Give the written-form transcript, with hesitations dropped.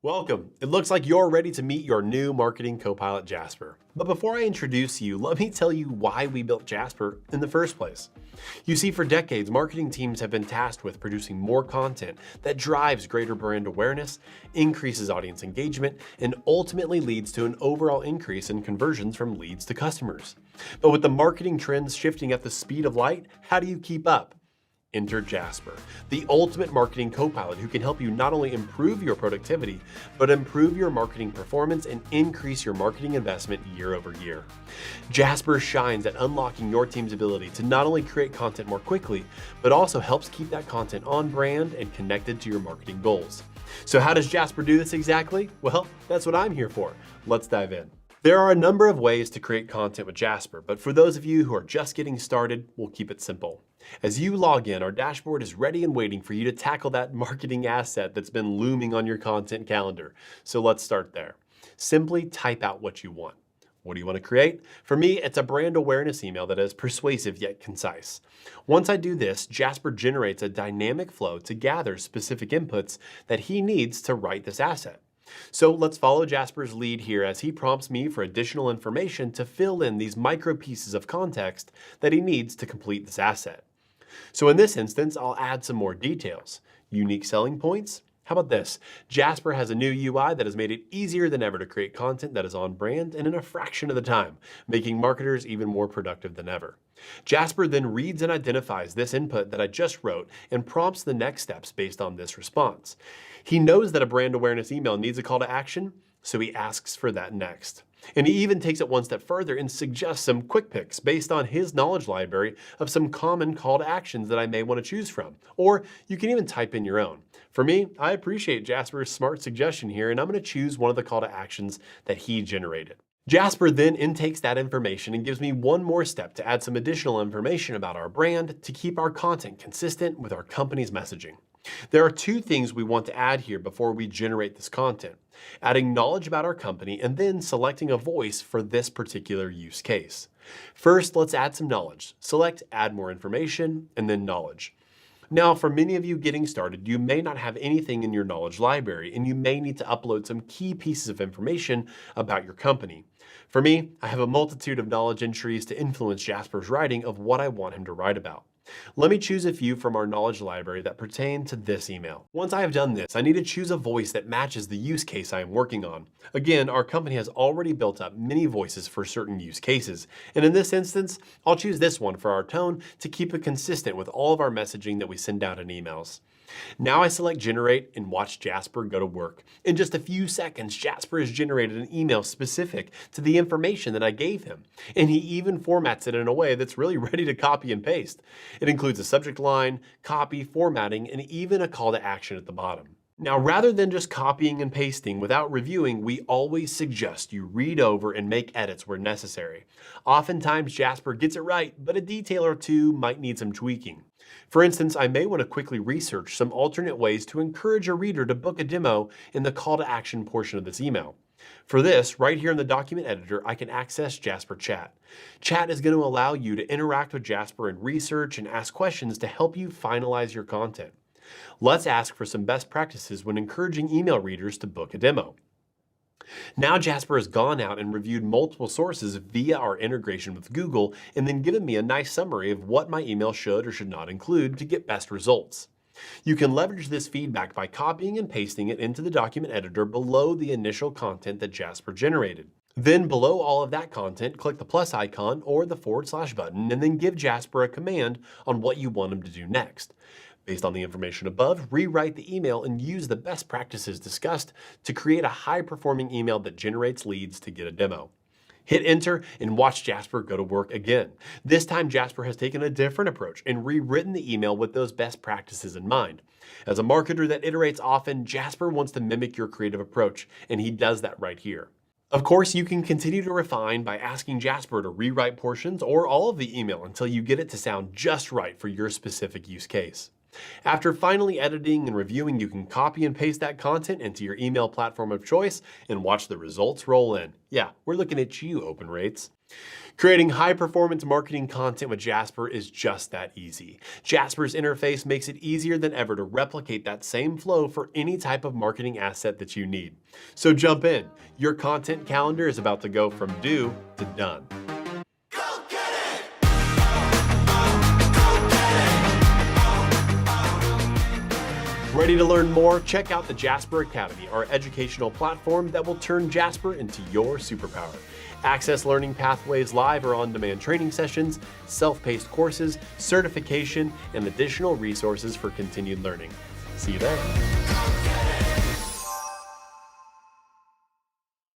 Welcome. It looks like you're ready to meet your new marketing co-pilot, Jasper. But before I introduce you, let me tell you why we built Jasper in the first place. You see, for decades, marketing teams have been tasked with producing more content that drives greater brand awareness, increases audience engagement, and ultimately leads to an overall increase in conversions from leads to customers. But with the marketing trends shifting at the speed of light, how do you keep up? Enter Jasper, the ultimate marketing co-pilot who can help you not only improve your productivity, but improve your marketing performance and increase your marketing investment year over year. Jasper shines at unlocking your team's ability to not only create content more quickly, but also helps keep that content on brand and connected to your marketing goals. So how does Jasper do this exactly? Well, that's what I'm here for. Let's dive in. There are a number of ways to create content with Jasper, but for those of you who are just getting started, we'll keep it simple. As you log in, our dashboard is ready and waiting for you to tackle that marketing asset that's been looming on your content calendar. So let's start there. Simply type out what you want. What do you want to create? For me, it's a brand awareness email that is persuasive yet concise. Once I do this, Jasper generates a dynamic flow to gather specific inputs that he needs to write this asset. So let's follow Jasper's lead here as he prompts me for additional information to fill in these micro pieces of context that he needs to complete this asset. So in this instance, I'll add some more details. Unique selling points? How about this? Jasper has a new UI that has made it easier than ever to create content that is on brand and in a fraction of the time, making marketers even more productive than ever. Jasper then reads and identifies this input that I just wrote and prompts the next steps based on this response. He knows that a brand awareness email needs a call to action, so he asks for that next. And he even takes it one step further and suggests some quick picks based on his knowledge library of some common call to actions that I may want to choose from. Or you can even type in your own. For me, I appreciate Jasper's smart suggestion here, and I'm going to choose one of the call to actions that he generated. Jasper then intakes that information and gives me one more step to add some additional information about our brand to keep our content consistent with our company's messaging. There are two things we want to add here before we generate this content: adding knowledge about our company and then selecting a voice for this particular use case. First, let's add some knowledge. Select Add More Information and then Knowledge. Now, for many of you getting started, you may not have anything in your knowledge library and you may need to upload some key pieces of information about your company. For me, I have a multitude of knowledge entries to influence Jasper's writing of what I want him to write about. Let me choose a few from our knowledge library that pertain to this email. Once I have done this, I need to choose a voice that matches the use case I am working on. Again, our company has already built up many voices for certain use cases, and in this instance, I'll choose this one for our tone to keep it consistent with all of our messaging that we send out in emails. Now I select Generate and watch Jasper go to work. In just a few seconds, Jasper has generated an email specific to the information that I gave him. And he even formats it in a way that's really ready to copy and paste. It includes a subject line, copy, formatting, and even a call to action at the bottom. Now, rather than just copying and pasting without reviewing, we always suggest you read over and make edits where necessary. Oftentimes, Jasper gets it right, but a detail or two might need some tweaking. For instance, I may want to quickly research some alternate ways to encourage a reader to book a demo in the call to action portion of this email. For this, right here in the document editor, I can access Jasper Chat. Chat is going to allow you to interact with Jasper and research and ask questions to help you finalize your content. Let's ask for some best practices when encouraging email readers to book a demo. Now Jasper has gone out and reviewed multiple sources via our integration with Google and then given me a nice summary of what my email should or should not include to get best results. You can leverage this feedback by copying and pasting it into the document editor below the initial content that Jasper generated. Then below all of that content, click the plus icon or the / button and then give Jasper a command on what you want him to do next. Based on the information above, rewrite the email and use the best practices discussed to create a high-performing email that generates leads to get a demo. Hit enter and watch Jasper go to work again. This time, Jasper has taken a different approach and rewritten the email with those best practices in mind. As a marketer that iterates often, Jasper wants to mimic your creative approach, and he does that right here. Of course, you can continue to refine by asking Jasper to rewrite portions or all of the email until you get it to sound just right for your specific use case. After finally editing and reviewing, you can copy and paste that content into your email platform of choice and watch the results roll in. Yeah, we're looking at you, open rates. Creating high-performance marketing content with Jasper is just that easy. Jasper's interface makes it easier than ever to replicate that same flow for any type of marketing asset that you need. So jump in. Your content calendar is about to go from do to done. Ready to learn more? Check out the Jasper Academy, our educational platform that will turn Jasper into your superpower. Access learning pathways, live or on-demand training sessions, self-paced courses, certification, and additional resources for continued learning. See you there.